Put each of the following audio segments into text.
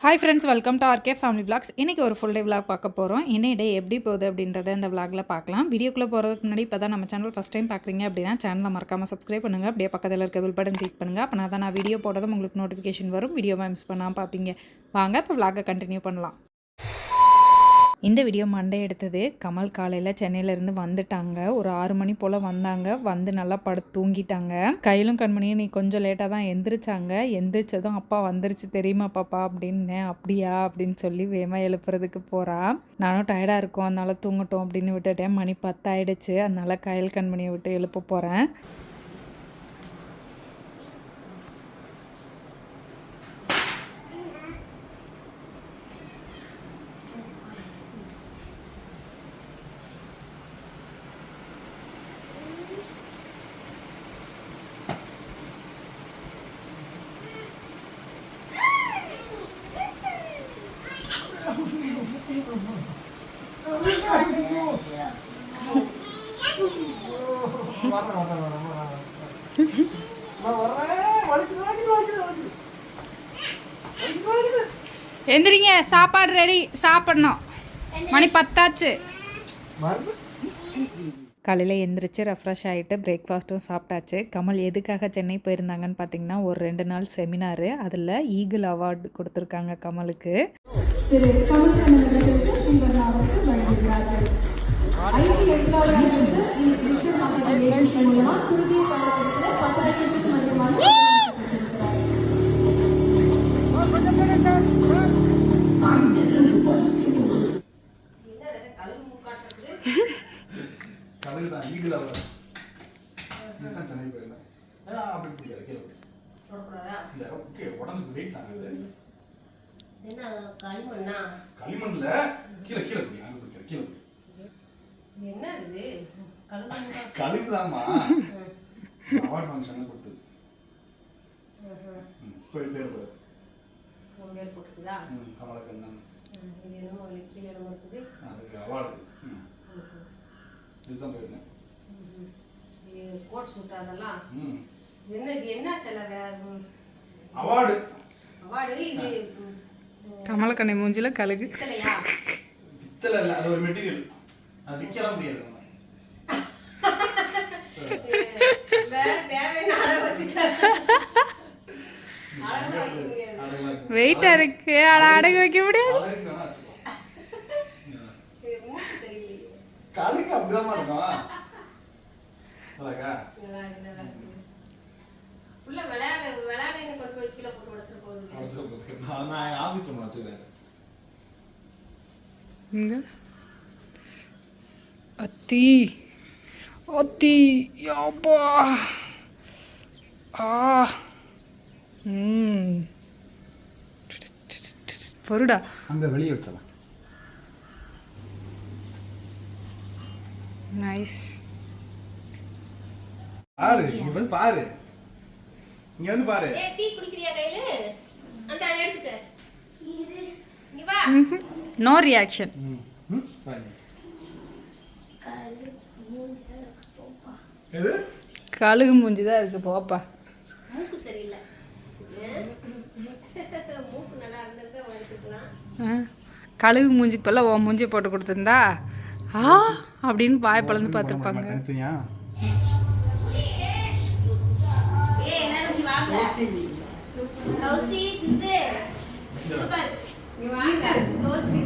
Hi friends, welcome to RK family vlogs. இன்றைக்கி ஒரு full day vlog பார்க்க போகிறோம். இன்னைய டே எப்படி போகுது அப்படின்றத இந்த விளாகில் பார்க்கலாம். வீடியோக்குள்ளே போகிறதுக்கு முன்னாடி இப்போ தான் நம்ம சேனல் ஃபஸ்ட் டைம் பார்க்குறீங்க அப்படின்னா சேனலை மறக்காமல் சப்ஸ்கிரைப் பண்ணுங்கள். அப்படியே பக்கத்தில் இருக்க பெல் பட்டன் கிளிக் பண்ணுங்கள். அப்போ தான் நான் வீடியோ போட்டதும் உங்களுக்கு நோட்டிஃபிகேஷன் வரும். வீடியோவை மிஸ் பண்ணாமல் பார்ப்பீங்க. வாங்க இப்போ விளாகை கண்டினியூ பண்ணலாம். இந்த வீடியோ மண்டே எடுத்தது. கமல் காலையில் சென்னையிலேருந்து வந்துட்டாங்க. ஒரு 6 மணி போல் வந்தாங்க. வந்து நல்லா படுத்து தூங்கிட்டாங்க. கையிலும் கண்மணியும் நீ கொஞ்சம் லேட்டாக தான் எந்திரிச்சாங்க. எந்திரிச்சதும் அப்பா வந்துருச்சு தெரியுமா பாப்பா அப்படின்னு. அப்படியா அப்படின்னு சொல்லி வேமா எழுப்புறதுக்கு போகிறா. நானும் டயர்டாக இருக்கும் அதனால தூங்கட்டும் அப்படின்னு விட்டுட்டேன். மணி 10 ஆயிடுச்சு. அதனால கையில் கண்மணியை விட்டு எழுப்ப போகிறேன். எந்திரிங்க, சாப்பாடு ரெடி, சாப்பிடணும். மணி 10 ஆச்சு. காலையில் எந்திரிச்சு ரெஃப்ரெஷ் ஆகிட்டு பிரேக்ஃபாஸ்ட்டும் சாப்பிட்டாச்சு. கமல் எதுக்காக சென்னை போயிருந்தாங்கன்னு பார்த்தீங்கன்னா ஒரு 2 நாள் செமினாரு. அதில் ஈகிள் அவார்டு கொடுத்துருக்காங்க கமலுக்கு. கழுகுதாமா அவார்ட் ஃபங்க்ஷன்ல கொடுத்தது. பேர் போட்டுதா கமலக்கண்ணன். இது என்ன ஒரு கீழ இடம் இருக்குது. அதுக்கு அவார்ட் இதுதான் போயிருந்தேன். இது கோட் சூட் அதெல்லாம் என்ன செலவு அவார்டு இது கமலக்கண்ணை மூஞ்சில கழுகு பித்தளை இல்ல, அது ஒரு மெட்டீரியல். அது விக்கலாம் முடியாது. வெயிட்டா இருக்கு, அடகு வைக்க முடியாது. கழுகு அப்படிதான் இருக்கும். அத்தி அத்தி யோப்பா பொருடா அங்க வெளியே வச்சலாம். நைஸ். பாரு இங்க வந்து பாரு, இங்க வந்து பாரு. ஏய் டீ குடிக்கறியா கையில? அந்த அத எடுத்துக்க. இங்க வா. No reaction. பாரு. எது? கழுகு மூஞ்சி தான் இருக்கு போப்பா. மூக்கு சரியில்லை. மூக்கு நல்லா இருந்திருந்தா எடுத்துக்கலாம். கழுகு மூஞ்சி பல்ல ஓ மூஞ்சி போட்டு கொடுத்திருந்தா அப்படின்னு பாய் பழந்து பார்த்துருப்பாங்க. ஏய் எல்லாரும் வாங்க. கௌசி சிந்து சூப்பர். நீ வாங்க. சோசி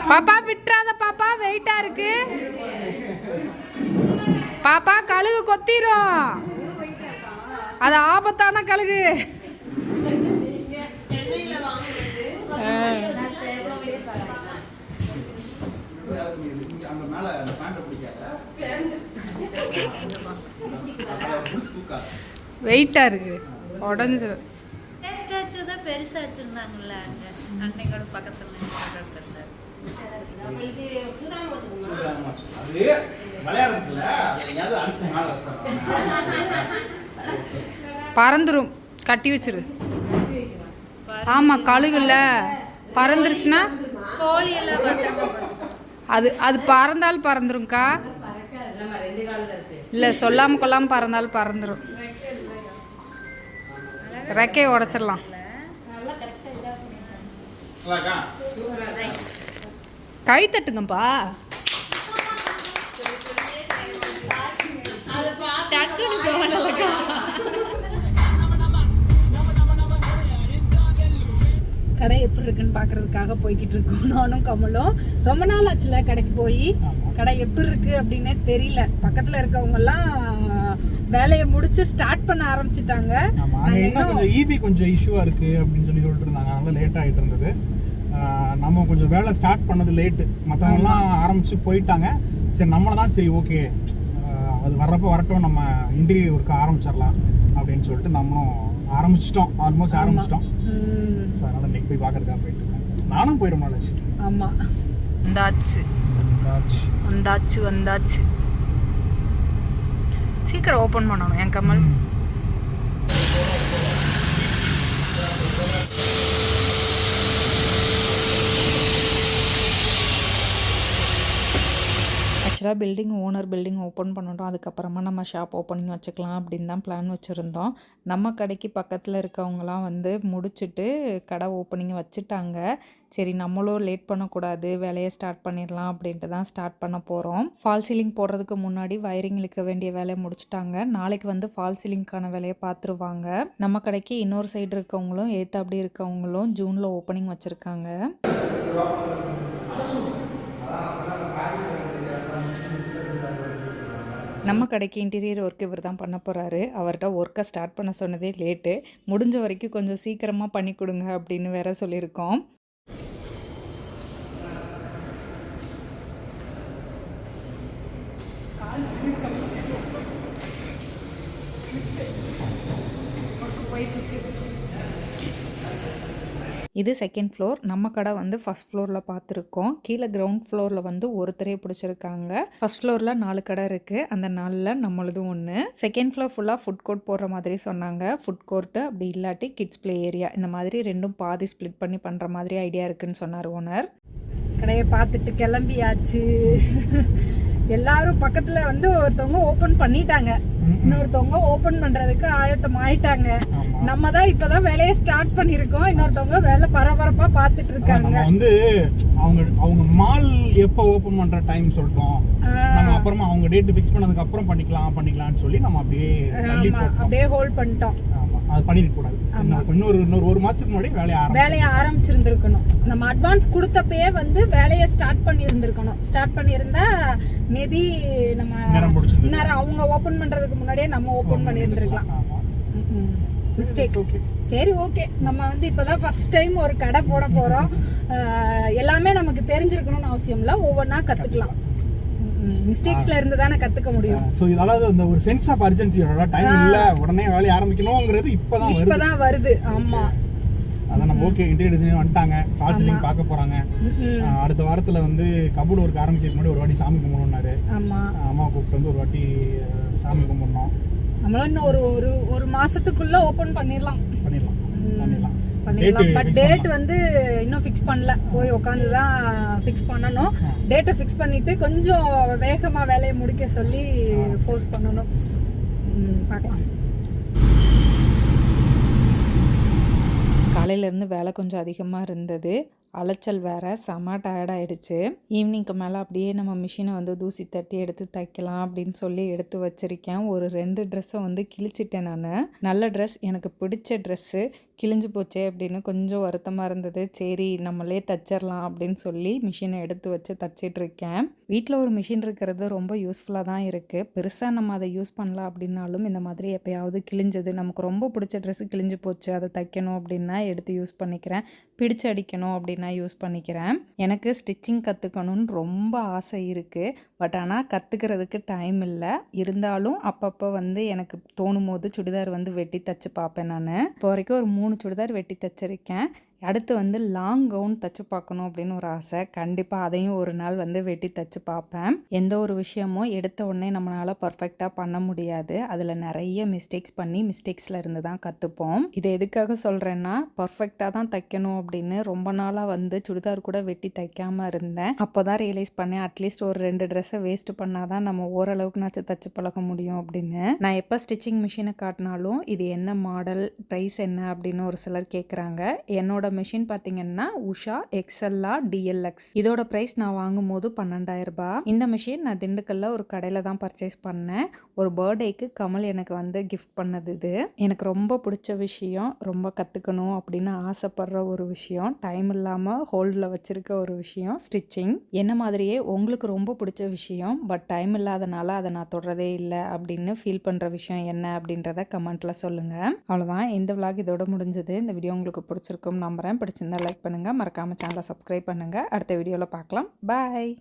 பாப்பா விட்டுறாத பாப்பா, வெயிட்டா இருக்கு பாப்பா. கழுகு கொத்திரும், அது ஆபத்தான கழுகு. வெயிட்டா இருக்கு, உடஞ்சிரு. ஸ்டாச்சு தான் பெருசா வச்சிருந்தாங்கல்ல அங்க அன்னையோட பக்கத்துல இது சுதாமா அது மலையாளத்துல அது அடிச்ச மேல வச்சாங்க. பறந்துரும், கட்டி வச்சிரு. ஆமா கழுகுல பறந்துருச்சுன்னா கோழி எல்லாம் பத்திரமா அது அது பறந்தாலும் பறந்துரும்க்கா. ரெண்டு காலில் இருக்கு. இல்லை சொல்லாமல் கொள்ளாமல் பறந்தாலும் பறந்துடும். ரெக்கையை உடச்சிடலாம். கை தட்டுங்கப்பா. கடை எப்படி இருக்குன்னு பார்க்கறதுக்காக போய்கிட்டு இருக்கோம் நானும் கமலும். ரொம்ப நாள் ஆச்சுல கடைக்கு போய். கடை எப்படி இருக்கு அப்படின்னே தெரியல. பக்கத்துல இருக்கவங்க எல்லாம் வேலையை முடிச்சு ஸ்டார்ட் பண்ண ஆரம்பிச்சிட்டாங்க. கொஞ்சம் ஈபி கொஞ்சம் இஷ்யூவா இருக்கு அப்படின்னு சொல்லிட்டு இருந்தாங்க. அதனால லேட் ஆகிட்டு இருந்தது. நம்ம கொஞ்சம் வேலை ஸ்டார்ட் பண்ணது லேட்டு. மற்றவங்கலாம் ஆரம்பிச்சு போயிட்டாங்க. சரி நம்மள தான் சரி ஓகே அது வர்றப்போ வரட்டும், நம்ம இன்டீரியர் ஒர்க்கு ஆரம்பிச்சிடலாம் அப்படின்னு சொல்லிட்டு நம்மளும் ஆரம்பிச்சிட்டோம். ஆல்மோஸ்ட் ஆரம்பிச்சிட்டோம். ஸோ அதனால் இன்னைக்கு போய் பார்க்கறதுக்காக போயிட்டு இருக்கேன். நானும் போயிடும் நாளாச்சு. ஆமாம், வந்தாச்சு வந்தாச்சு வந்தாச்சு. சீக்கிரம் ஓப்பன் பண்ணணும் என் கமல். ஆக்சுவலாக பில்டிங் ஓப்பன் பண்ணிட்டோம். அதுக்கப்புறமா நம்ம ஷாப் ஓப்பனிங் வச்சுக்கலாம் அப்படின்னு தான் பிளான் வச்சுருந்தோம். நம்ம கடைக்கு பக்கத்தில் இருக்கவங்களாம் வந்து முடிச்சுட்டு கடை ஓப்பனிங் வச்சுட்டாங்க. சரி நம்மளும் லேட் பண்ணக்கூடாது, வேலையை ஸ்டார்ட் பண்ணிடலாம் அப்படின்ட்டு தான் ஸ்டார்ட் பண்ண போகிறோம். ஃபால் சீலிங் போடுறதுக்கு முன்னாடி வயரிங் இழுக்க வேண்டிய வேலையை முடிச்சுட்டாங்க. நாளைக்கு வந்து ஃபால் சீலிங்க்கான வேலையை பார்த்துருவாங்க. நம்ம கடைக்கு இன்னொரு சைடு இருக்கவங்களும் அப்படி இருக்கவங்களும் ஜூனில் ஓப்பனிங் வச்சுருக்காங்க. நம்ம கடைக்கு இன்டீரியர் ஒர்க் இவர் தான் பண்ண போகிறாரு. அவர்கிட்ட ஒர்க்கை ஸ்டார்ட் பண்ண சொன்னதே லேட்டு. முடிஞ்ச வரைக்கும் கொஞ்சம் சீக்கிரமாக பண்ணி கொடுங்க அப்படின்னு வேற சொல்லியிருக்கோம். இது செகண்ட் ஃப்ளோர். நம்ம கடை வந்து ஃபஸ்ட் ஃப்ளோரில் பார்த்துருக்கோம். கீழே கிரவுண்ட் ஃப்ளோரில் வந்து ஒருத்தரே பிடிச்சிருக்காங்க. ஃபஸ்ட் ஃப்ளோரில் 4 கடை இருக்குது. அந்த 4ல் நம்மளதும் ஒன்று. செகண்ட் ஃப்ளோர் ஃபுல்லாக ஃபுட் கோர்ட் போடுற மாதிரி சொன்னாங்க. ஃபுட் கோர்ட்டு அப்படி இல்லாட்டி கிட்ஸ் ப்ளே ஏரியா இந்த மாதிரி ரெண்டும் பாதி ஸ்ப்ளிட் பண்ணி பண்ணுற மாதிரி ஐடியா இருக்குன்னு சொன்னார் ஓனர். கடையை பார்த்துட்டு கிளம்பியாச்சு. எல்லாரும் பக்கத்தில் வந்து ஒருத்தவங்க ஓப்பன் பண்ணிட்டாங்க, இன்னொருத்தவங்க ஓப்பன் பண்ணுறதுக்கு ஆயத்தம் ஆயிட்டாங்க. நம்ம தான் இப்பதான் வேலையை ஸ்டார்ட் பண்ணிருக்கோம். இன்னொருத்தவங்க வேலை பரபரப்பா பார்த்துட்டு இருக்காங்க. வந்து அவங்க மால் எப்போ ஓபன் பண்ற டைம் சொல்லிட்டோம். நம்ம அப்புறமா அவங்க டேட் ஃபிக்ஸ் பண்ணதுக்கு அப்புறம் பண்ணிக்கலாம்னு சொல்லி நம்ம அப்படியே ஹோல்ட் பண்ணிட்டோம். அது பண்ணிருக்க கூடாது. இன்னொரு ஒரு மாசத்துக்கு முன்னாடி வேலையை ஆரம்பிச்சிருந்திருக்கணும். நம்ம அட்வான்ஸ் கொடுத்தப்பயே வந்து வேலையை ஸ்டார்ட் பண்ணியிருந்தா மேபி நம்ம அவங்க ஓபன் பண்றதுக்கு முன்னாடியே நம்ம ஓபன் பண்ணியிருந்திருக்கலாம். மிஸ்டேக். சரி ஓகே. நம்ம வந்து இப்பதான் ஃபர்ஸ்ட் டைம் ஒரு கடை போட போறோம். எல்லாமே நமக்கு தெரிஞ்சிருக்கணும்னு அவசியம் இல்லை, ஒவ்வொன்றா கத்துக்கலாம். மிஸ்டேக்ஸ்ல இருந்து தானே கத்துக்க முடியும். சோ இதனால அந்த ஒரு சென்ஸ் ஆஃப் அர்ஜென்சியோட டைம் இல்ல, உடனே வேலைய ஆரம்பிக்கணும்ங்கிறது இப்பதான் வருது. ஆமா, அத நம்ம ஓகே இன்டீரியர் டிசைனர் வந்துட்டாங்க. ஃபால் சீலிங் பார்க்க போறாங்க. அடுத்த வாரத்துல வந்து கபோர்ட் ஒர்க் ஆரம்பிக்கிறதுக்கு முன்னாடி ஒரு வாட்டி சாமி கும்பிடணும்னாரு. அம்மா கூப்பிட்டு வந்து ஒரு வாட்டி சாமி கும்பிடணும். நம்மளும் இன்னும் ஒரு மாசத்துக்குள்ள ஓபன் பண்ணிடலாம். பட் டேட் வந்து இன்னும் ஃபிக்ஸ் பண்ணல. போய் உட்காந்து தான் ஃபிக்ஸ் பண்ணணும். டேட்டை ஃபிக்ஸ் பண்ணிட்டு கொஞ்சம் வேகமா வேலையை முடிக்க சொல்லி ஃபோர்ஸ் பண்ணணும். பார்க்கலாம். காலையிலேருந்து வேலை கொஞ்சம் அதிகமாக இருந்தது. அலைச்சல் வேறு, செம்ம டயர்டாயிடுச்சு. ஈவினிங்க்கு மேலே அப்படியே நம்ம மிஷினை வந்து தூசி தட்டி எடுத்து தைக்கலாம் அப்படின்னு சொல்லி எடுத்து வச்சுருக்கேன். ஒரு 2 ட்ரெஸ்ஸை வந்து கிழிச்சிட்டேன் நான். நல்ல ட்ரெஸ், எனக்கு பிடிச்ச ட்ரெஸ்ஸு கிழிஞ்சு போச்சே அப்படின்னு கொஞ்சம் வருத்தமாக இருந்தது. சரி நம்மளே தச்சிடலாம் அப்படின்னு சொல்லி மிஷினை எடுத்து வச்சு தச்சிட்ருக்கேன். வீட்டில் ஒரு மிஷின் இருக்கிறது ரொம்ப யூஸ்ஃபுல்லாக தான் இருக்குது. பெருசாக நம்ம அதை யூஸ் பண்ணலாம் அப்படின்னாலும் இந்த மாதிரி எப்போயாவது கிழிஞ்சது, நமக்கு ரொம்ப பிடிச்ச ட்ரெஸ்ஸு கிழிஞ்சு போச்சு, அதை தைக்கணும் அப்படின்னா எடுத்து யூஸ் பண்ணிக்கிறேன். பிடிச்சு அடிக்கணும் அப்படின்னா யூஸ் பண்ணிக்கிறேன். எனக்கு ஸ்டிச்சிங் கற்றுக்கணும்னு ரொம்ப ஆசை இருக்குது. பட் ஆனால் கற்றுக்கிறதுக்கு டைம் இல்லை. இருந்தாலும் அப்பப்போ வந்து எனக்கு தோணும் போது சுடிதார் வந்து வெட்டி தச்சு பார்ப்பேன். நான் இப்போ வரைக்கும் ஒரு 3 சுடிதார் வெட்டி தச்சிருக்கேன். அடுத்து வந்து லாங் கவுன் தச்சு பார்க்கணும் அப்படின்னு ஒரு ஆசை. கண்டிப்பாக அதையும் ஒரு நாள் வந்து வெட்டி தச்சு பார்ப்பேன். எந்த ஒரு விஷயமும் எடுத்த உடனே நம்மளால் பர்ஃபெக்டாக பண்ண முடியாது. அதில் நிறைய மிஸ்டேக்ஸ் பண்ணி மிஸ்டேக்ஸில் இருந்து தான் கற்றுப்போம். இதை எதுக்காக சொல்கிறேன்னா, பர்ஃபெக்டாக தான் தைக்கணும் அப்படின்னு ரொம்ப நாளாக வந்து சுடிதார் கூட வெட்டி தைக்காமல் இருந்தேன். அப்போ தான் ரியலைஸ் பண்ணேன், அட்லீஸ்ட் ஒரு 2 ட்ரெஸ்ஸை வேஸ்ட் பண்ணால் தான் நம்ம ஓரளவுக்குனாச்சும் தச்சு பழக முடியும் அப்படின்னு. நான் எப்போ ஸ்டிச்சிங் மிஷினை காட்டினாலும் இது என்ன மாடல், ப்ரைஸ் என்ன அப்படின்னு ஒரு சிலர் கேட்குறாங்க. என்னோட மிஷின் பார்த்தீங்கன்னா உஷா எக்ஸ்எல்ஆ டிஎல்எக்ஸ். இதோட ப்ரைஸ் நான் வாங்கும்போது 12,000 ரூபாய். இந்த மிஷின் நான் திண்டுக்கல்ல ஒரு கடையில் தான் பர்ச்சேஸ் பண்ணேன். ஒரு பர்த்டேக்கு கமல் எனக்கு வந்து கிஃப்ட் பண்ணது இது. எனக்கு ரொம்ப பிடிச்ச விஷயம், ரொம்ப கற்றுக்கணும் அப்படின்னு ஆசைப்படுற ஒரு விஷயம், டைம் இல்லாமல் ஹோல்டில் வச்சுருக்க ஒரு விஷயம் ஸ்டிச்சிங். என்ன மாதிரியே உங்களுக்கு ரொம்ப பிடிச்ச விஷயம் பட் டைம் இல்லாதனால அதை நான் தொடரதே இல்லை அப்படின்னு ஃபீல் பண்ணுற விஷயம் என்ன அப்படின்றத கமெண்ட்டில் சொல்லுங்கள். அவ்வளோதான், இந்த விளாக் இதோட முடிஞ்சது. இந்த வீடியோ உங்களுக்கு பிடிச்சிருக்கும் நம்புகிறேன். பிடிச்சிருந்தா லைக் பண்ணுங்கள், மறக்காமல் சேனலை சப்ஸ்கிரைப் பண்ணுங்கள். அடுத்த வீடியோவில் பார்க்கலாம். பாய்.